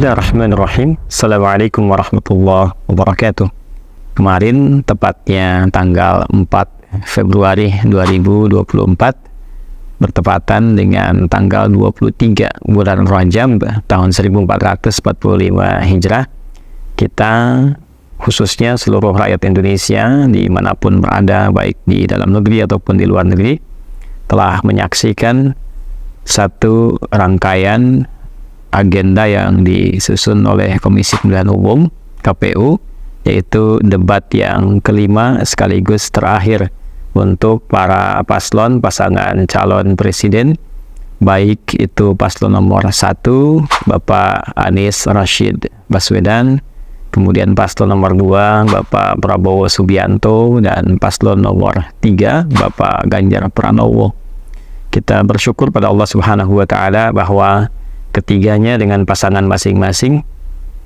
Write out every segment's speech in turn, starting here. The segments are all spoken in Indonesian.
Bismillahirrahmanirrahim. Assalamualaikum warahmatullahi wabarakatuh. Kemarin tepatnya tanggal 4 Februari 2024 bertepatan dengan tanggal 23 bulan Rajab tahun 1445 Hijrah, kita khususnya seluruh rakyat Indonesia dimanapun berada, baik di dalam negeri ataupun di luar negeri, telah menyaksikan satu rangkaian agenda yang disusun oleh Komisi Pemilihan Umum KPU, yaitu debat yang kelima sekaligus terakhir untuk para paslon pasangan calon presiden, baik itu paslon nomor 1 Bapak Anies Rashid Baswedan, kemudian paslon nomor 2 Bapak Prabowo Subianto, dan paslon nomor 3 Bapak Ganjar Pranowo. Kita bersyukur pada Allah Subhanahu wa Ta'ala bahwa ketiganya dengan pasangan masing-masing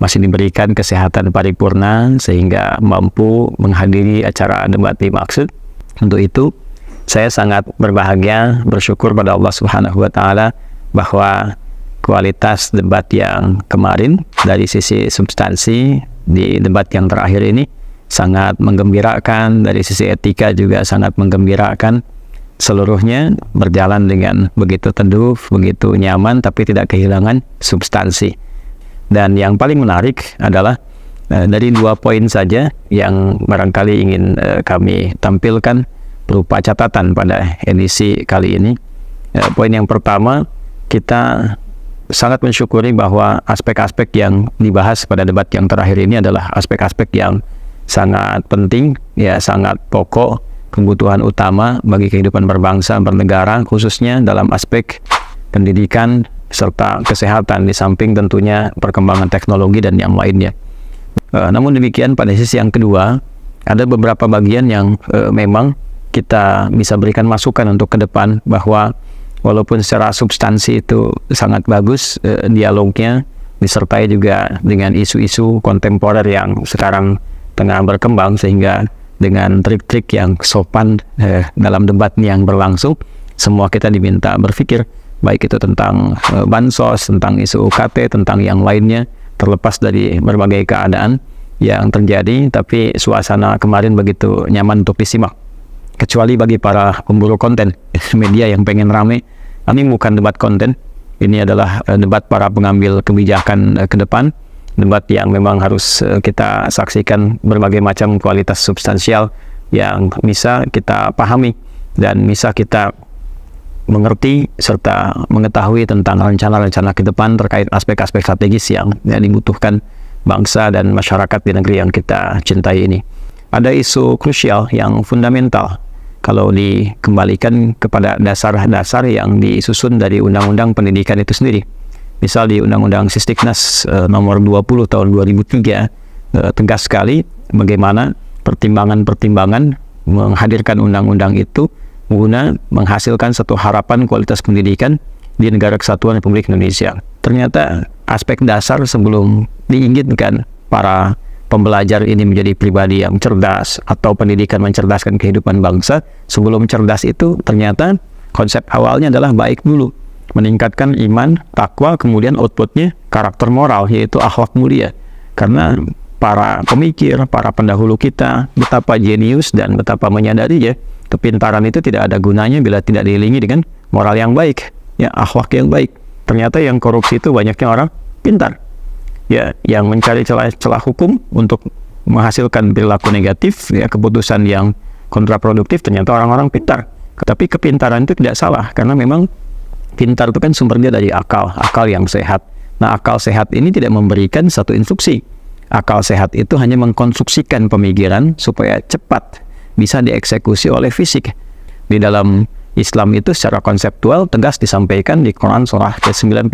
masih diberikan kesehatan paripurna sehingga mampu menghadiri acara debat dimaksud. Untuk itu saya sangat berbahagia, bersyukur pada Allah Subhanahu wa Ta'ala bahwa kualitas debat yang kemarin dari sisi substansi di debat yang terakhir ini sangat menggembirakan, dari sisi etika juga sangat menggembirakan. Seluruhnya berjalan dengan begitu teduh, begitu nyaman, tapi tidak kehilangan substansi. Dan yang paling menarik adalah dari 2 poin saja yang barangkali ingin kami tampilkan berupa catatan pada edisi kali ini. Poin yang pertama, kita sangat mensyukuri bahwa aspek-aspek yang dibahas pada debat yang terakhir ini adalah aspek-aspek yang sangat penting, ya sangat pokok, kebutuhan utama bagi kehidupan berbangsa, bernegara, khususnya dalam aspek pendidikan serta kesehatan, di samping tentunya perkembangan teknologi dan yang lainnya. Namun demikian, pada sisi yang kedua, ada beberapa bagian yang memang kita bisa berikan masukan untuk ke depan, bahwa walaupun secara substansi itu sangat bagus dialognya, disertai juga dengan isu-isu kontemporer yang sekarang tengah berkembang, sehingga dengan trik-trik yang sopan dalam debat yang berlangsung, semua kita diminta berpikir, baik itu tentang bansos, tentang isu UKT, tentang yang lainnya, terlepas dari berbagai keadaan yang terjadi. Tapi suasana kemarin begitu nyaman untuk disimak, kecuali bagi para pemburu konten media yang pengen rame. Ini bukan debat konten, ini adalah debat para pengambil kebijakan ke depan, debat yang memang harus kita saksikan berbagai macam kualitas substansial yang bisa kita pahami dan bisa kita mengerti serta mengetahui tentang rencana-rencana ke depan terkait aspek-aspek strategis yang dibutuhkan bangsa dan masyarakat di negeri yang kita cintai ini. Ada isu krusial yang fundamental kalau dikembalikan kepada dasar-dasar yang disusun dari Undang-Undang Pendidikan itu sendiri. Misal di Undang-Undang Sisdiknas nomor 20 tahun 2003 tegas sekali bagaimana pertimbangan-pertimbangan menghadirkan undang-undang itu guna menghasilkan satu harapan kualitas pendidikan di Negara Kesatuan Republik Indonesia. Ternyata aspek dasar sebelum diinginkan para pembelajar ini menjadi pribadi yang cerdas atau pendidikan mencerdaskan kehidupan bangsa, sebelum cerdas itu ternyata konsep awalnya adalah baik dulu, meningkatkan iman, takwa, kemudian outputnya karakter moral, yaitu akhlak mulia. Karena para pemikir, para pendahulu kita betapa jenius dan betapa menyadari ya, kepintaran itu tidak ada gunanya bila tidak diiringi dengan moral yang baik, ya akhlak yang baik. Ternyata yang korupsi itu banyaknya orang pintar, ya yang mencari celah hukum untuk menghasilkan perilaku negatif, ya keputusan yang kontraproduktif, ternyata orang-orang pintar. Tapi kepintaran itu tidak salah, karena memang pintar itu kan sumbernya dari akal yang sehat. Nah, akal sehat ini tidak memberikan satu instruksi. Akal sehat itu hanya mengkonstruksikan pemikiran supaya cepat bisa dieksekusi oleh fisik. Di dalam Islam itu secara konseptual tegas disampaikan di Quran surah ke-91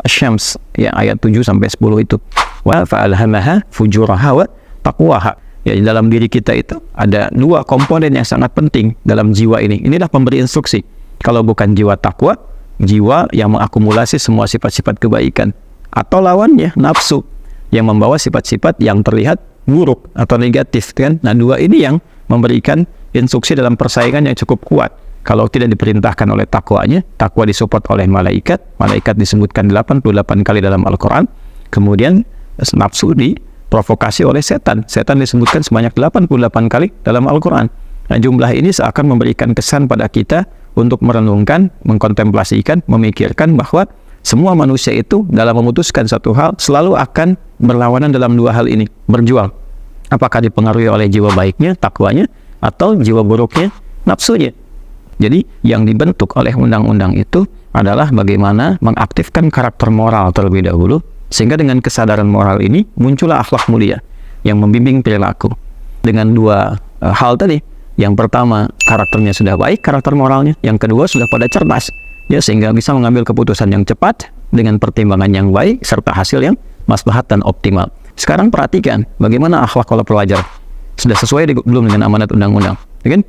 Asy-Syams, ya ayat 7-10 itu. Wa fa'alhamaha fujuraha wa taqwaha. Ya, di dalam diri kita itu ada 2 komponen yang sangat penting dalam jiwa ini. Inilah pemberi instruksi. Kalau bukan jiwa takwa, jiwa yang mengakumulasi semua sifat-sifat kebaikan, atau lawannya nafsu yang membawa sifat-sifat yang terlihat buruk atau negatif, kan? Nah, 2 ini yang memberikan instruksi dalam persaingan yang cukup kuat. Kalau tidak diperintahkan oleh takwanya, takwa disupport oleh malaikat disebutkan 88 kali dalam Al-Quran, Kemudian nafsu diprovokasi oleh setan. Setan disebutkan sebanyak 88 kali dalam Al-Quran. Nah, jumlah ini seakan memberikan kesan pada kita untuk merenungkan, mengkontemplasikan, memikirkan bahwa semua manusia itu dalam memutuskan satu hal selalu akan berlawanan dalam dua hal ini, berjuang. Apakah dipengaruhi oleh jiwa baiknya, takwanya, atau jiwa buruknya, nafsunya. Jadi yang dibentuk oleh undang-undang itu adalah bagaimana mengaktifkan karakter moral terlebih dahulu, sehingga dengan kesadaran moral ini muncullah akhlak mulia yang membimbing perilaku. Dengan dua hal tadi, yang pertama karakternya sudah baik, karakter moralnya. Yang kedua sudah pada cerdas, ya, sehingga bisa mengambil keputusan yang cepat dengan pertimbangan yang baik serta hasil yang maslahat dan optimal. Sekarang perhatikan bagaimana akhlak para pelajar. Sudah sesuai belum dengan amanat undang-undang, ya kan?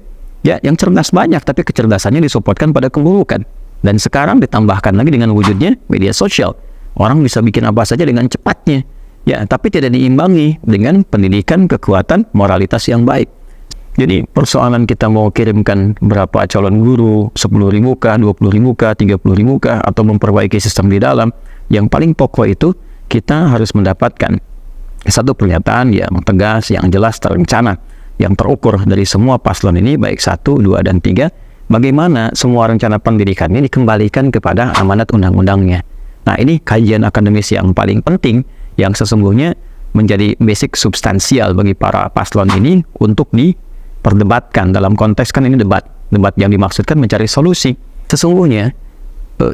Ya, yang cerdas banyak, tapi kecerdasannya disopotkan pada keburukan. Dan sekarang ditambahkan lagi dengan wujudnya media sosial. Orang bisa bikin apa saja dengan cepatnya, ya, tapi tidak diimbangi dengan pendidikan kekuatan moralitas yang baik. Jadi persoalan kita mau kirimkan berapa calon guru, 10.000 kah, 20.000 kah, 30.000 kah, atau memperbaiki sistem di dalam, yang paling pokok itu kita harus mendapatkan satu pernyataan yang tegas, yang jelas, terencana, yang terukur dari semua paslon ini, baik 1, 2, dan 3, bagaimana semua rencana pendidikan ini dikembalikan kepada amanat undang-undangnya. Nah, ini kajian akademis yang paling penting, yang sesungguhnya menjadi basic substansial bagi para paslon ini untuk diperdebatkan. Dalam konteks kan ini debat yang dimaksudkan mencari solusi. Sesungguhnya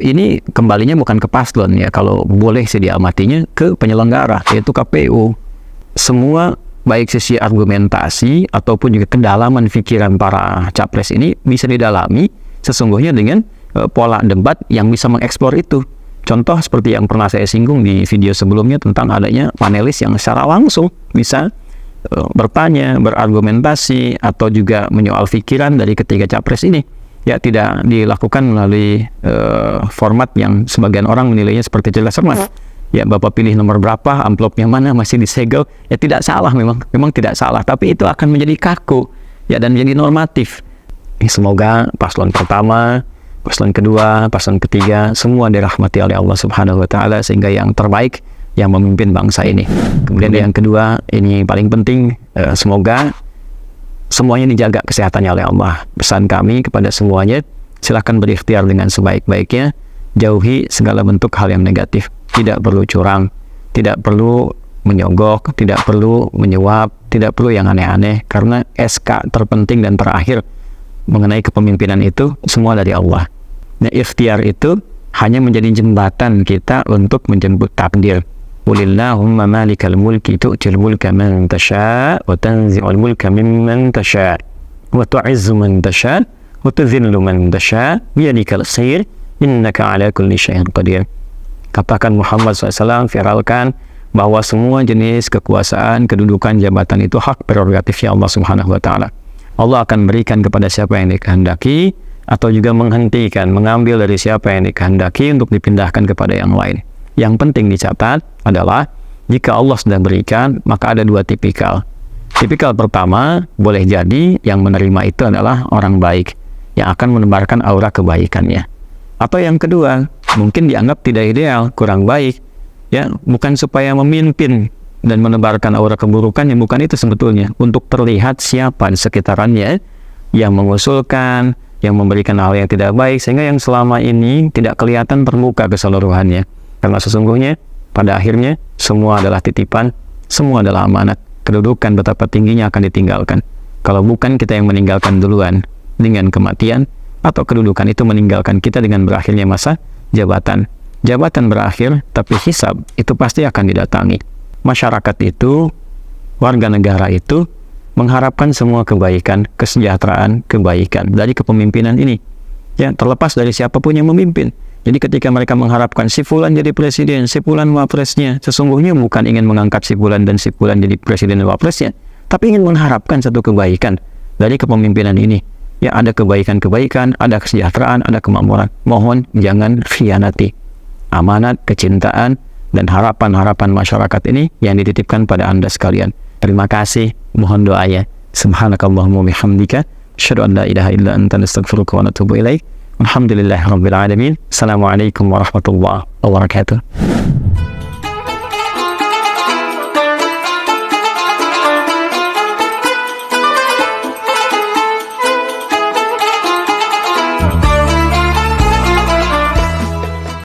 ini kembalinya bukan ke paslon, ya, kalau boleh sih diamatinya ke penyelenggara, yaitu KPU. Semua baik sisi argumentasi ataupun juga kedalaman pikiran para capres ini bisa didalami sesungguhnya dengan pola debat yang bisa mengeksplor itu. Contoh seperti yang pernah saya singgung di video sebelumnya tentang adanya panelis yang secara langsung bisa bertanya, berargumentasi, atau juga menyoal pikiran dari ketiga capres ini. Ya, tidak dilakukan melalui format yang sebagian orang menilainya seperti cerdas cermat. Ya, Bapak pilih nomor berapa, amplopnya mana, masih disegel. Ya, tidak salah, memang tidak salah, tapi itu akan menjadi kaku, ya, dan menjadi normatif. Semoga paslon pertama, paslon kedua, paslon ketiga, semua dirahmati oleh Allah Subhanahu wa Ta'ala, sehingga yang terbaik yang memimpin bangsa ini. Kemudian yang kedua, ini paling penting, semoga semuanya dijaga kesehatannya oleh Allah. Pesan kami kepada semuanya, silakan berikhtiar dengan sebaik-baiknya, jauhi segala bentuk hal yang negatif. Tidak perlu curang, tidak perlu menyogok, tidak perlu menyuap, tidak perlu yang aneh-aneh, karena SK terpenting dan terakhir mengenai kepemimpinan itu semua dari Allah. Nah, ikhtiar itu hanya menjadi jembatan kita untuk menjemput takdir. Qulillahumma malikal mulki tu'til mulka man tasha' wa tanzi'ul mulka mimman tasha' wa tu'izzu man tasha' wa tudhillu man tasha' biyadikal khair innaka ala kulli syai'in qadir. Katakan Muhammad SAW, viralkan bahwa semua jenis kekuasaan, kedudukan, jabatan itu hak prerogatifnya Allah Subhanahu wa Ta'ala. Allah akan berikan kepada siapa yang dikehendaki, atau juga menghentikan, mengambil dari siapa yang dikehendaki untuk dipindahkan kepada yang lain. Yang penting dicatat adalah jika Allah sudah berikan, maka ada dua tipikal. Tipikal pertama, boleh jadi yang menerima itu adalah orang baik yang akan menebarkan aura kebaikannya. Atau yang kedua, mungkin dianggap tidak ideal, kurang baik, ya, bukan supaya memimpin dan menebarkan aura keburukan, yang bukan itu sebetulnya, untuk terlihat siapa di sekitarannya yang mengusulkan, yang memberikan hal yang tidak baik, sehingga yang selama ini tidak kelihatan terbuka keseluruhannya. Karena sesungguhnya pada akhirnya semua adalah titipan, semua adalah amanat. Kedudukan betapa tingginya akan ditinggalkan. Kalau bukan kita yang meninggalkan duluan dengan kematian, atau kedudukan itu meninggalkan kita dengan berakhirnya masa jabatan. Jabatan berakhir, tapi hisab itu pasti akan didatangi. Masyarakat itu, warga negara itu mengharapkan semua kebaikan, kesejahteraan, kebaikan dari kepemimpinan ini. Ya, terlepas dari siapapun yang memimpin. Jadi ketika mereka mengharapkan si fulan jadi presiden, si fulan wapresnya, sesungguhnya bukan ingin mengangkat si fulan dan si fulan jadi presiden dan wapresnya, tapi ingin mengharapkan satu kebaikan dari kepemimpinan ini. Ya, ada kebaikan-kebaikan, ada kesejahteraan, ada kemakmuran. Mohon jangan khianati amanat, kecintaan, dan harapan-harapan masyarakat ini yang dititipkan pada Anda sekalian. Terima kasih, mohon doanya. Subhanakallahumma bihamdika, asyhadu an la ilaha illa anta, nastaghfiruka wa natubu ilaik. Alhamdulillahirabbil alamin. Assalamualaikum warahmatullahi wabarakatuh.